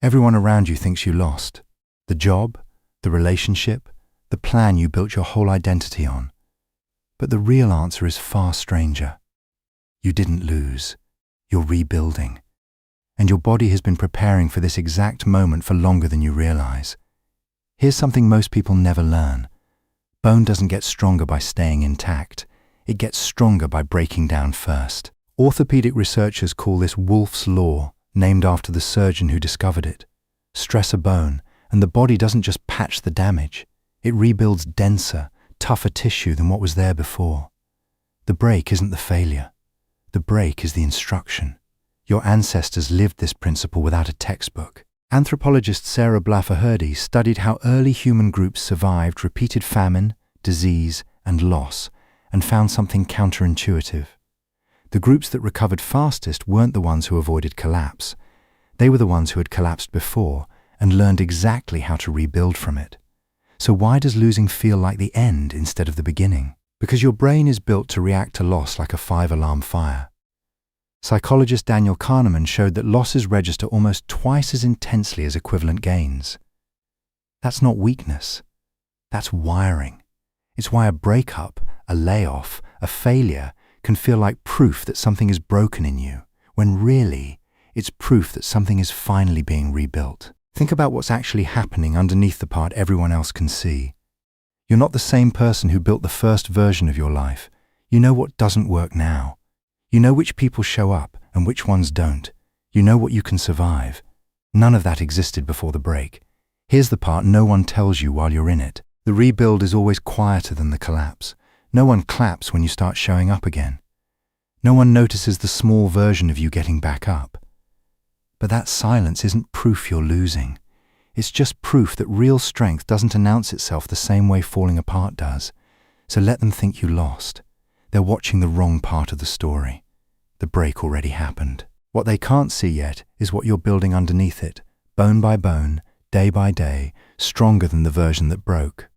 Everyone around you thinks you lost. The job, the relationship, the plan you built your whole identity on. But the real answer is far stranger. You didn't lose. You're rebuilding. And your body has been preparing for this exact moment for longer than you realize. Here's something most people never learn. Bone doesn't get stronger by staying intact. It gets stronger by breaking down first. Orthopedic researchers call this Wolff's law, named after the surgeon who discovered it. Stress a bone, and the body doesn't just patch the damage. It rebuilds denser, tougher tissue than what was there before. The break isn't the failure. The break is the instruction. Your ancestors lived this principle without a textbook. Anthropologist Sarah Blaffer studied how early human groups survived repeated famine, disease, and loss, and found something counterintuitive. The groups that recovered fastest weren't the ones who avoided collapse. They were the ones who had collapsed before and learned exactly how to rebuild from it. So why does losing feel like the end instead of the beginning? Because your brain is built to react to loss like a 5-alarm fire. Psychologist Daniel Kahneman showed that losses register almost twice as intensely as equivalent gains. That's not weakness. That's wiring. It's why a breakup, a layoff, a failure can feel like proof that something is broken in you, when really, it's proof that something is finally being rebuilt. Think about what's actually happening underneath the part everyone else can see. You're not the same person who built the first version of your life. You know what doesn't work now. You know which people show up and which ones don't. You know what you can survive. None of that existed before the break. Here's the part no one tells you while you're in it. The rebuild is always quieter than the collapse. No one claps when you start showing up again. No one notices the small version of you getting back up. But that silence isn't proof you're losing. It's just proof that real strength doesn't announce itself the same way falling apart does. So let them think you lost. They're watching the wrong part of the story. The break already happened. What they can't see yet is what you're building underneath it, bone by bone, day by day, stronger than the version that broke.